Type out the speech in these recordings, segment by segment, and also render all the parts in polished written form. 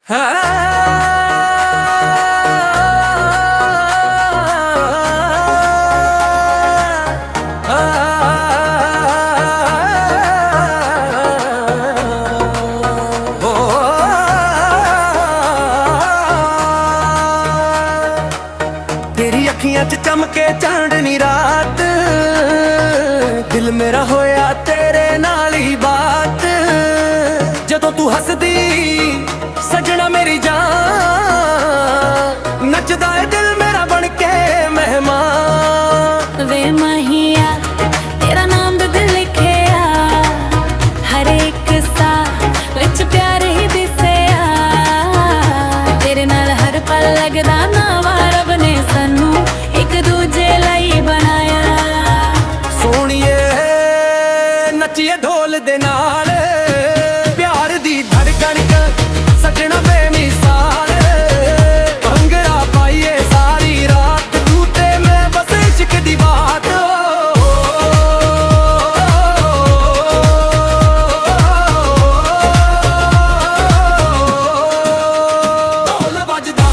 तेरी अखियां च चमके चांदनी रात, दिल मेरा होया तेरे नाल ही बात। जदों तू हसदी सजना मेरी जान, नचदा है दिल मेरा बन के मेहमान। वे महिया तेरा नाम दुध लिखिया, हर एक सा विच प्यार ही दिसिया। तेरे नाल हर पल लगदा नवा, रब ने सानू एक दूजे लई बनाया। सोहणीए नचिए ढोल दे नाल, प्यार दी धड़कन सजना बेमिसाल। भंगड़ा पाइए सारी रात, तू ते मैं बस इश्क दी बात। ढोल बजदा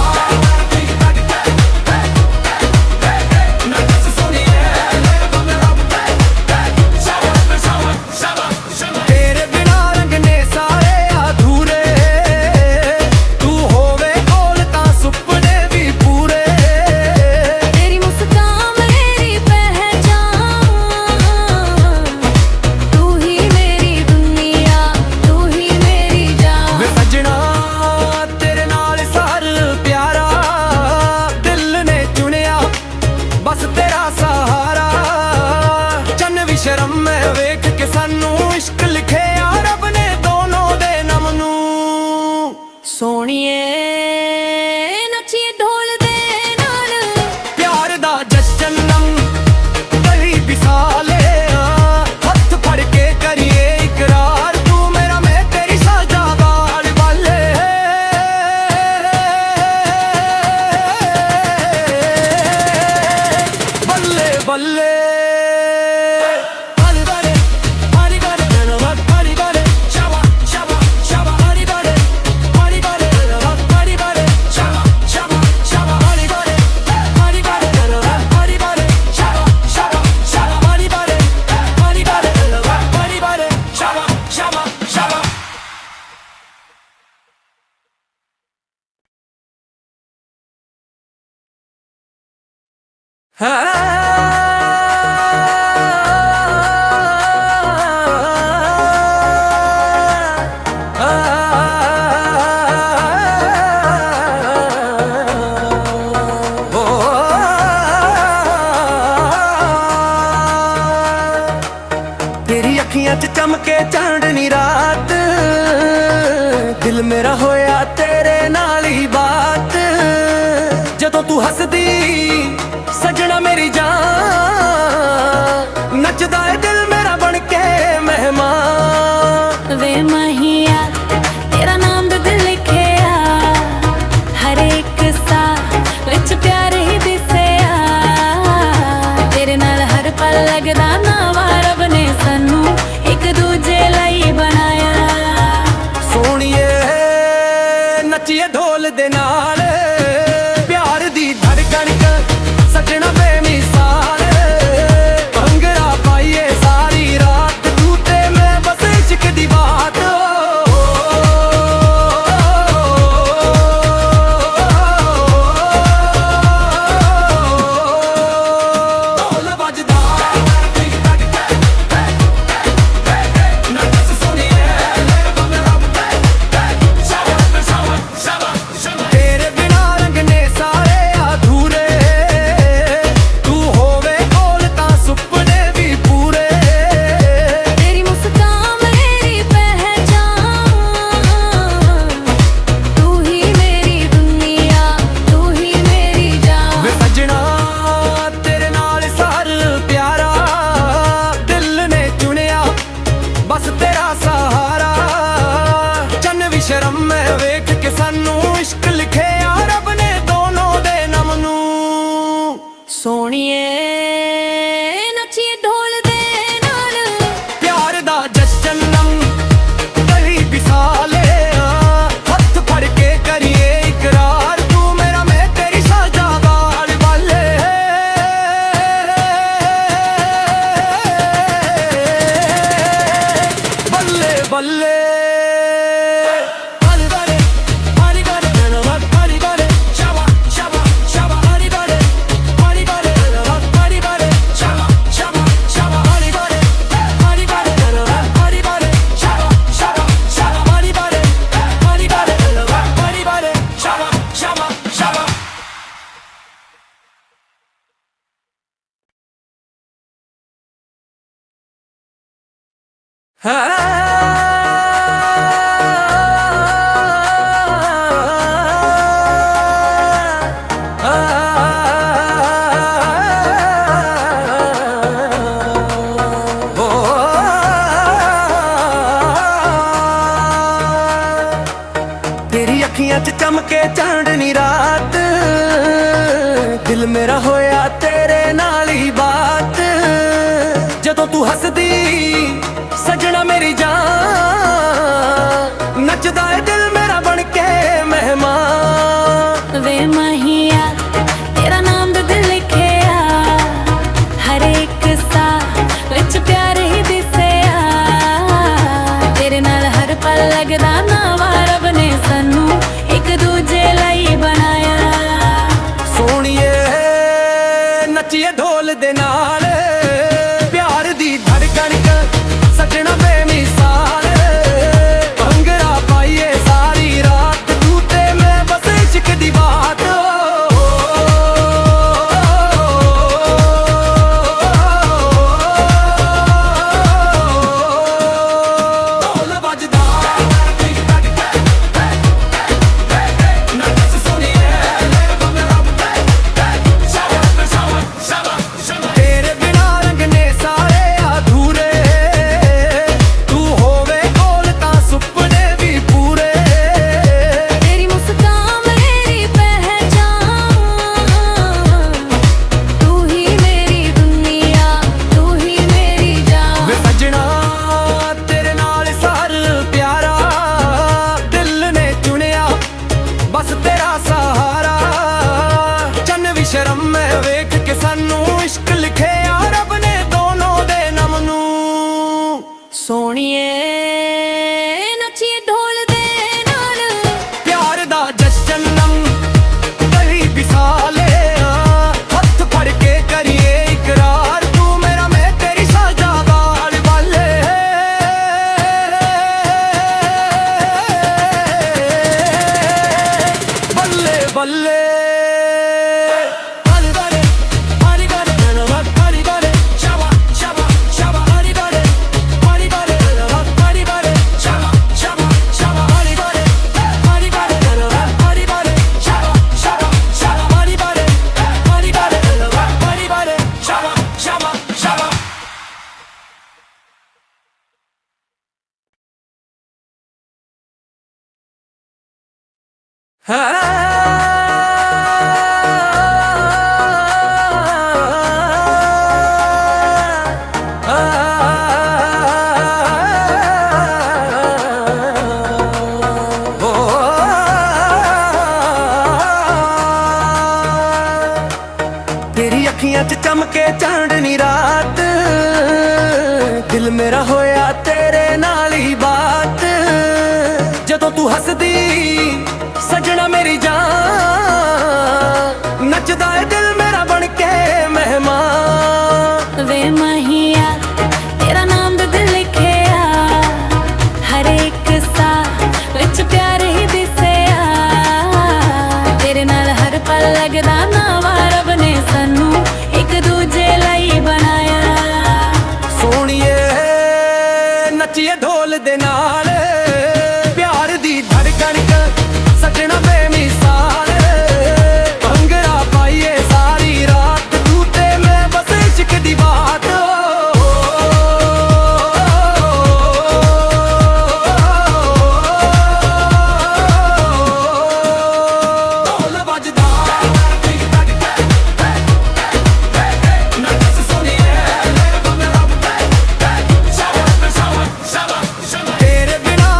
तेरे बिना रंगने सारे अधूरे, तू होवे कोल तां सुपने भी पूरे। तेरी मुस्कान मेरी पहचान, तू ही मेरी दुनिया, तू ही मेरी जान। वे सजना तेरे नाल सार प्यारा, दिल ने चुनिया बस तेरा सहारा। चन्न भी शर्म मैं वेख के सानू इश्क लिखिया, रब ने दोनों दे नाम नू। सोहणीए नचिए ढोल दे नाल, प्यार दा जश्न नम गली विसाले। हथ फड़ के करिए इकरार, तू मेरा मैं तेरी साजा गाल वाले। बल्ले बल्ले तेरी अखियां च चमके चांदनी रात, दिल मेरा होया तेरे नाल ही बात। जदों तू हसदी सजना मेरी जान, नचदा है दिल मेरा बन के मेहमान। वे महिया तेरा नाम दुध लिखिया, हर एक सा विच प्यार ही दिसिया। तेरे नाल हर पल लगदा नवा, रब ने सानू एक दूजे लई बनाया। सोहणीए नचिए ढोल दे नाल, प्यार दी धड़कन सजना बेमिसाल। भंगड़ा पाइए सारी रात, तू ते मैं बस इश्क दी बात। ढोल बजदा तेरे बिना रंगने सारे अधूरे, तू होवे कोल तां सुपने भी पूरे। तेरी मुस्कान मेरी पहचान, तू ही मेरी दुनिया, तू ही मेरी जान। वे सजना तेरे नाल सार प्यारा, दिल ने चुनिया बस तेरा सहारा। चन्न भी शर्म मैं वेख के सानू इश्क लिखिया, रब ने दोनों दे नाम नू। सोहणीए नचिए ढोल दे नाल, प्यार दा जश्न नम गली विसाले। हथ फड़ के ਬੱਲੇ ਹਰੀ ਬਾਰੇ ਹਰੀ ਬਾਰੇ ਹਰੀ ਬਾਰੇ ਸ਼ਾਬਾ ਸ਼ਾਬਾ ਸ਼ਾਬਾ ਹਰੀ ਬਾਰੇ ਹਰੀ ਬਾਰੇ ਹਰੀ ਬਾਰੇ ਸ਼ਾਬਾ ਸ਼ਾਬਾ ਸ਼ਾਬਾ ਹਰੀ ਬਾਰੇ ਹਰੀ ਬਾਰੇ ਹਰੀ ਬਾਰੇ ਸ਼ਾਬਾ ਸ਼ਾਬਾ ਸ਼ਾਬਾ ਹਰੀ ਬਾਰੇ ਹਰੀ ਬਾਰੇ ਹਰੀ ਬਾਰੇ ਸ਼ਾਬਾ ਸ਼ਾਬਾ ਸ਼ਾਬਾ तेरी अखियां च चमके चांदनी रात दिल मेरा होया तेरे नाल ही बात जदों तू हसदी सजना मेरी जान नचदा है दिल मेरा बन के मेहमान वे महिया तेरा नाम दे दिल लिखिया हर एक सा विच प्यार ही दिसिया तेरे नाल हर पल लगदा नवा रब ने सानू एक दूजे लई बनाया सोहणीए नचिए ढोल दे नाल प्यार दी धड़कन सजना बेमिसाल भंगड़ा पाइए सारी रात तू ते मैं बस इश्क दी बात ढोल बजदा तेरे बिना रंगने सारे अधूरे तू होवे कोल तां सुपने भी पूरे तेरी मुस्कान मेरी पहचान तू ही मेरी दुनिया तू ही मेरी जान वे सजना तेरे नाल सार प्यारा दिल ने चुनिया बस तेरा सहारा चन्न भी शर्म मैं वेख के सानू इश्क लिखिया रब ने दोनों दे नाम नू सोहणीए नचिए ढोल दे नाल प्यार दा जश्न नम गली बिसाले हथ फड़ के करिए इकरार तू मेरा मैं तेरी साजा बाल बाले बल्ले बल्ले हरी बारे हरी बारे हरी बारे शाबा शाबा शाबा हरी बारे हरी बारे हरी बारे शाबा शाबा शाबा हरी बारे हरी बारे हरी बारे शाबा शाबा शाबा हरी बारे हरी बारे हरी बारे शाबा शाबा शाबा तेरी अखियां च चमके चांदनी रात दिल मेरा होया तेरे नाल ही बात जदों तू हसदी सजना मेरी जान नचदा है दिल मेरा बन के मेहमान वे महिया तेरा नाम दे दिल लिखिया हर एक सा विच प्यार ही दिसिया तेरे नाल हर पल लगदा नवा रब ने सानू एक दूजे लई बनाया सोहणीए नचिए ढोल दे नाल प्यार दी धड़कन सजना बेमिसाल भंगड़ा पाइए सारी रात तू ते मैं बस इश्क दी बात ढोल बजदा तेरे बिना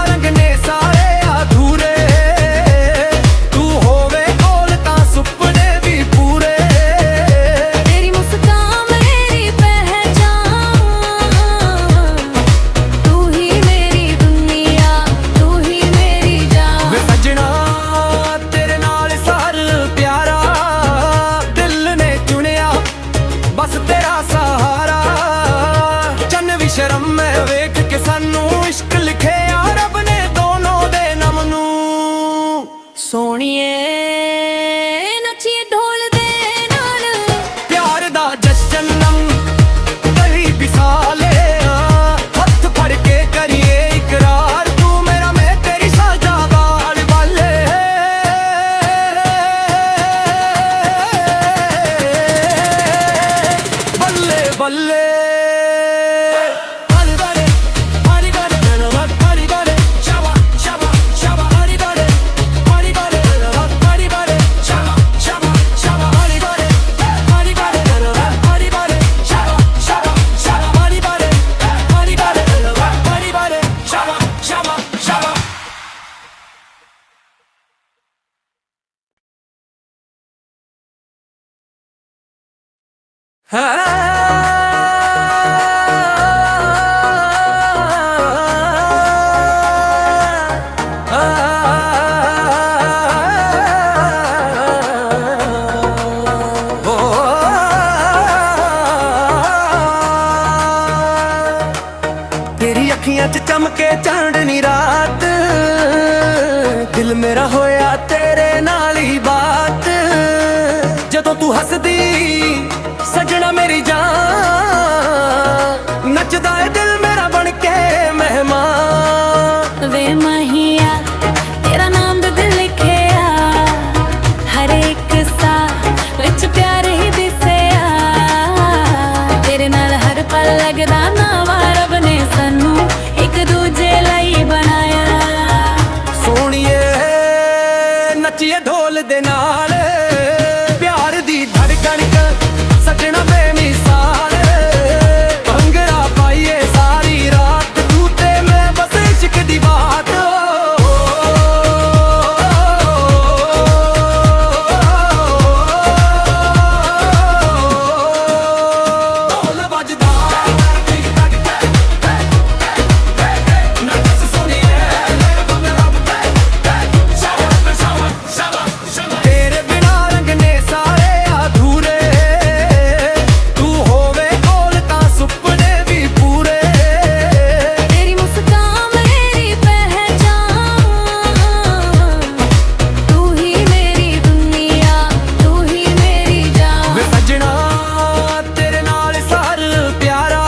तेरी अखियां च चमके चांदनी रात, दिल मेरा होया तेरे नाल ही बात। जदों तू हसदी सजना मेरी जान, नचदा है दिल मेरा बन के मेहमान। वे माहिया तेरा नाम दे दिल लिखिया, हर एक सा विच प्यार ही दिसिया। तेरे नाल हर पल लगदा नवा, रब ने सानू एक दूजे लई बनाया। सोहणीए नचिए ढोल दे नाल, प्यार दी धड़कन च सजना बेमिसाल। भंगड़ा पाइए सारी रात, तू ते मैं बस इश्क दी बात। ढोल बजदा तेरे बिना रंगने सारे अधूरे, तू होवे कोल तां सुपने भी पूरे। तेरी मुस्कान मेरी पहचान, तू ही मेरी दुनिया, तू ही मेरी जान। वे सजना तेरे नाल सार प्यारा,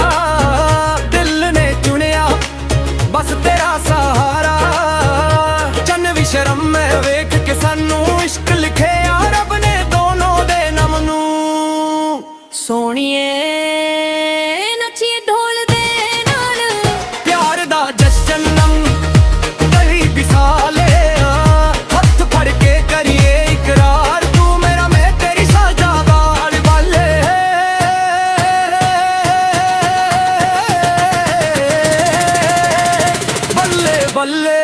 दिल ने चुनिया बस तेरा सहारा। चन्न भी शर्म मैं वेख के सानू इश्क लिखिया, रब ने दोनों दे नाम नू। सोहणीए नचिए ढोल दे नाल, प्यार दा जश्न नम गली बिसाले। हथ फड़ के करिए इकरार, तू मेरा मैं तेरी साजा बाल वाले। बल्ले बल्ले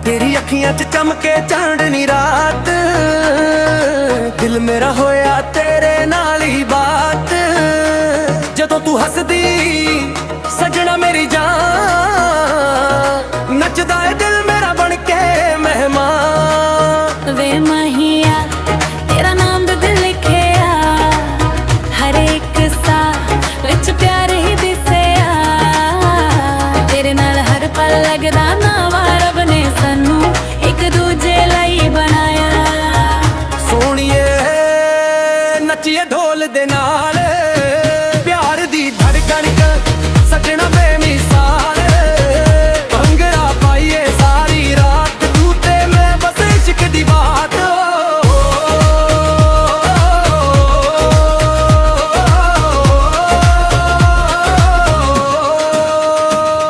तेरी अखियां च चमके चांदनी रात, दिल मेरा होया तेरे नाल ही बात। जदों तू हसदी सजना मेरी जान, नचदा है दिल मेरा बन के मेहमान। वे माहिया तेरा नाम दे दिल लिखिया, हर एक सा विच प्यार ही दिसिया। तेरे नाल हर पल लगदा नवा, रब ने सानू एक दूजे लई बनाया। सोहणीए नचिए ढोल दे नाल, प्यार दी धड़कन च सजना बेमिसाल। भंगड़ा पाइए सारी रात, तू ते मैं बस इश्क दी बात।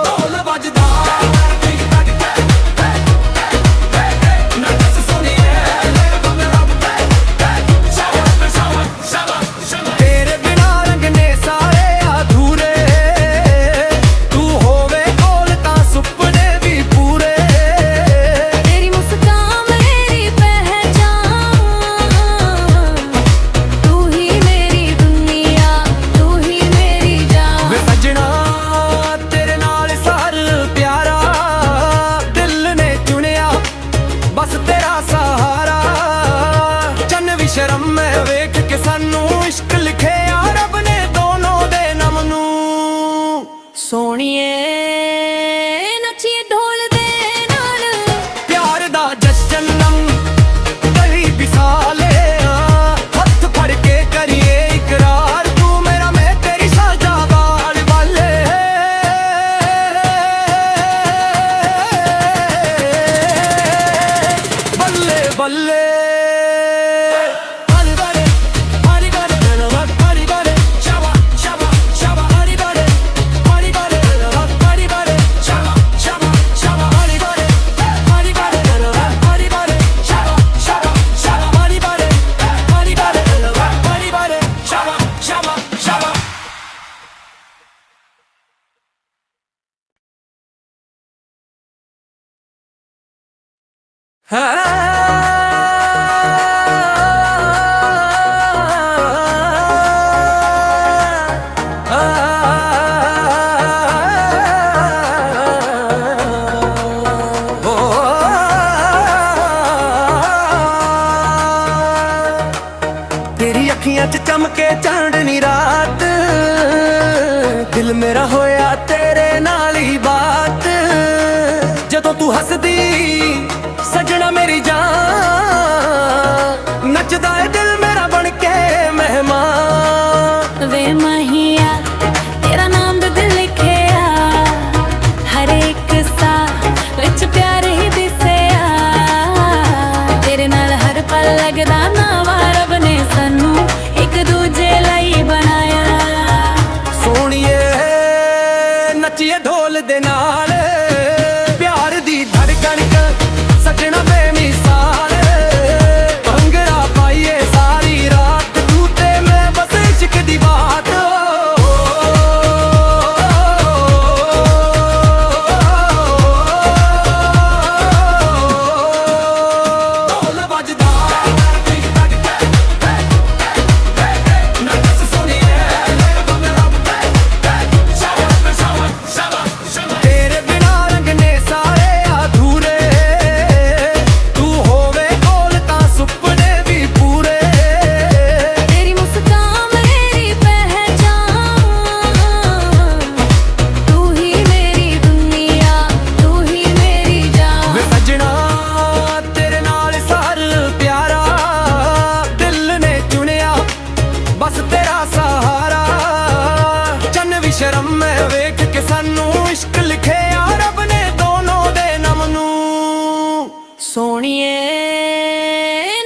ढोल बजदा तेरे बिना रंगने सारे अधूरे, तू होवे कोल तां सुपने भी पूरे। तेरी मुस्कान मेरी पहचान, तू ही मेरी दुनिया, तू ही मेरी जान। वे सजना तेरे नाल सार प्यारा, दिल ने चुनिया बस तेरा सहारा। चन्न भी शर्म मैं वेख के सानू इश्क लिखिया, रब ने दोनों दे नाम नू। सोहणीए नचिए ढोल दे नाल, प्यार दा जश्न नम गली बिसाले। हथ फड़ के तेरी अखियां च चमके चांदनी रात, दिल मेरा होया तेरे नाल ही बात। जदों तू हसदी सजना मेरी जान, नचदा है दिल मेरा बन के मेहमान। वे माहिया तेरा नाम दे दिल लिखे आ, हर एक सा विच प्यार ही दिसे आ। तेरे नाल हर पल लगदा नवा, रब ने सानू एक दूजे लई बनाया। सोहणीए नचिए ढोल दे नाल, प्यार दी धड़कन च सजना बेमिसाल। भंगड़ा पाइए सारी रात, तू ते मैं बस इश्क दी बात। ढोल बजदा तेरे बिना रंगने सारे अधूरे, तू होवे कोल तां सुपने भी पूरे। तेरी मुस्कान मेरी पहचान, तू ही मेरी दुनिया, तू ही मेरी जान। वे सजना तेरे नाल सार प्यारा, दिल ने चुनिया बस तेरा सहारा। चन्न भी शर्म मैं वेख के सानू इश्क लिखिया रब ने दोनों दे नाम नू। सोहणीए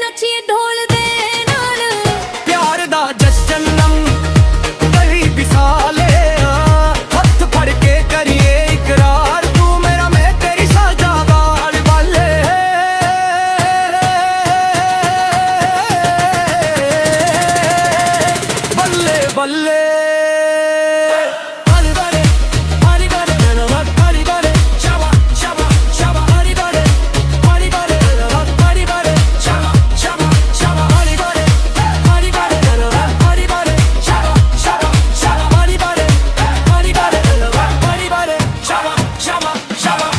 नचिए ढोल दे नाल, प्यार दा जश्न नम गली विसाले, हथ फड़ के करिए इकरार, तू मेरा मैं तेरी साजा बाल वाले। बल्ले बल्ले हरी बरे हरी बरे हरी बरे शाबा शाबा शाबा हरी बरे हरी बरे हरी बरे शाबा शाबा शाबा हरी बरे हरी बरे हरी बरे शाबा शाबा शाबा हरी बरे हरी बरे हरी बरे शाबा शाबा शाबा।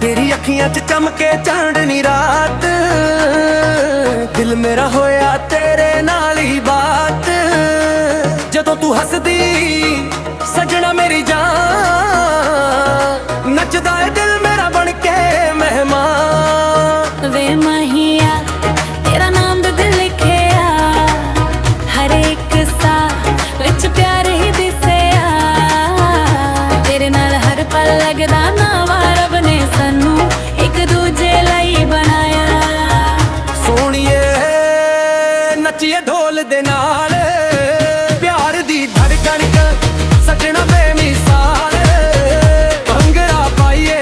तेरी अखियां च चमके चांदनी रात, दिल मेरा होया तेरे नाल ही बात। जदों तू हसदी सजना मेरी जान, नचदा है दिल मेरा बन के मेहमान। वे माहिया तेरा नाम दे दिल लिखे आ, हर एक सा विच प्यार ही दिसे आ। तेरे नाल हर पल लगदा नवा, रब ने सानू एक दूजे लई बनाया। सोहणीए नचिए ढोल दे नाल, प्यार दी धड़कन च सजना बेमिसाल। भंगड़ा पाइए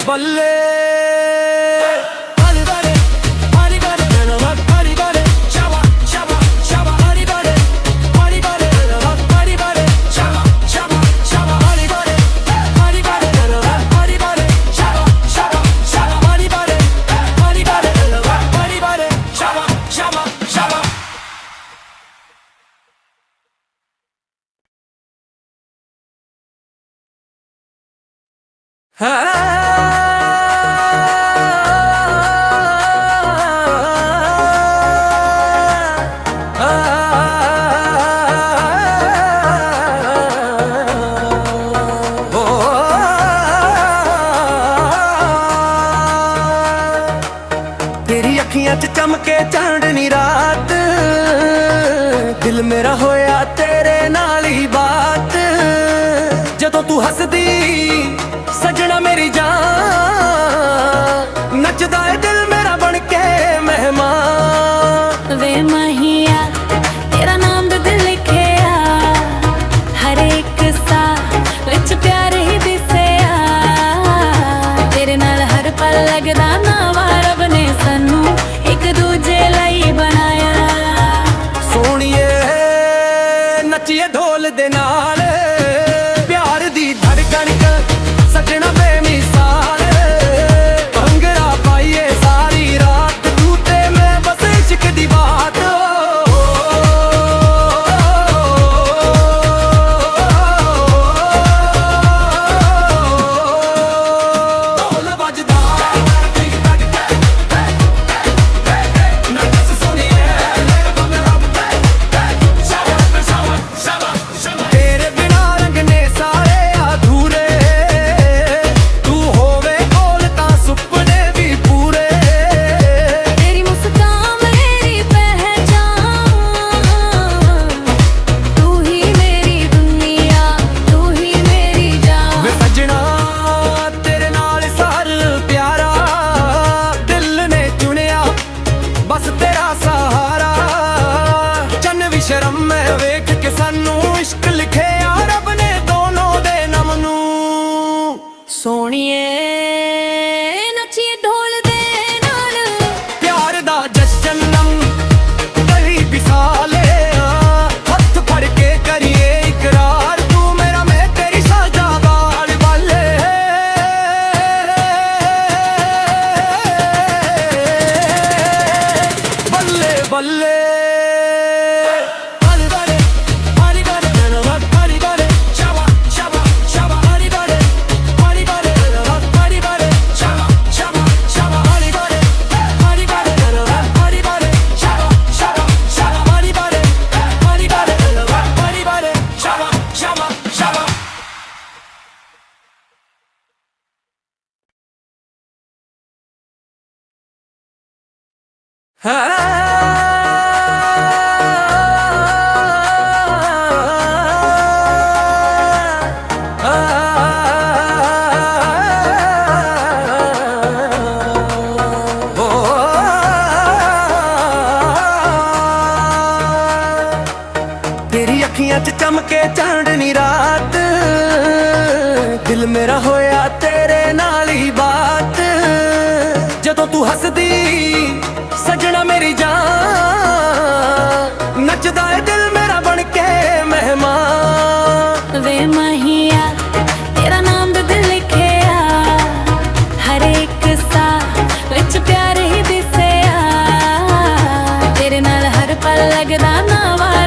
ਬੱਲੇ ਹਰੀ ਬਾਰੇ ਹਰੀ ਬਾਰੇ ਹਰੀ ਬਾਰੇ ਸ਼ਾਬਾ ਸ਼ਾਬਾ ਸ਼ਾਬਾ ਹਰੀ ਬਾਰੇ ਹਰੀ ਬਾਰੇ ਹਰੀ ਬਾਰੇ ਸ਼ਾਬਾ ਸ਼ਾਬਾ ਸ਼ਾਬਾ ਹਰੀ ਬਾਰੇ ਹਰੀ ਬਾਰੇ ਹਰੀ ਬਾਰੇ ਸ਼ਾਬਾ ਸ਼ਾਬਾ ਸ਼ਾਬਾ ਹਰੀ ਬਾਰੇ ਹਰੀ ਬਾਰੇ ਹਰੀ ਬਾਰੇ ਸ਼ਾਬਾ ਸ਼ਾਬਾ ਸ਼ਾਬਾ तेरी अखियां च चमके चांदनी रात दिल मेरा होया तेरे नाल ही बात जदों तू हसदी सजना मेरी जान नचदा है दिल मेरा बन के मेहमान वे माहिया तेरा नाम भी दिल लिखे आ हर एक सा विच प्यार ही दिसे आ तेरे नाल हर पल लगदा ना रब ने सानू एक दूजे लई बनाया सोहणीए नचिए ढोल दे नाल प्यार दी धड़कन सजना बेमिसाल भंगड़ा पाइए सारी रात तू ते मैं बस इश्क दी बात ढोल बजदा तेरे बिना रंगने सारे अधूरे तू होवे कोल तां सुपने भी पूरे तेरी मुस्कान मेरी पहचान तू ही मेरी दुनिया तू ही मेरी जान वे सजना तेरे नाल सार प्यारा दिल ने चुनिया बस तेरा सहारा चन्न भी शर्म मैं वेख के सानू इश्क लिखे रब ने दोनों दे नाम नू सोहणीए नचिए ढोल दे नाल प्यार दा जश्न नम गली बिसाले हथ फड़ के करिए इकरार तू मेरा मैं तेरी साजा गाल वाले बल्ले बल्ले हरी बारे हरी बारे हरी बारे शाबा शाबा शाबा हरी बारे हरी बारे हरी बारे शाबा शाबा शाबा हरी बारे हरी बारे हरी बारे शाबा शाबा शाबा हरी बारे हरी बारे हरी बारे शाबा शाबा शाबा तेरी अखियां च चमके चांदनी रात दिल मेरा होया तेरे नाल ही बात जदों तू हसदी सजना मेरी जान नचदा है दिल मेरा बन के मेहमान वे माहिया तेरा नाम भी दिल लिखे आ हर एक सा विच प्यार ही दिसे आ तेरे नाल हर पल लगदा ना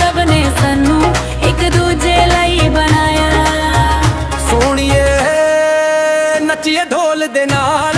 रब ने सानू एक दूजे लई बनाया सोहणीए नचिए ढोल दे नाल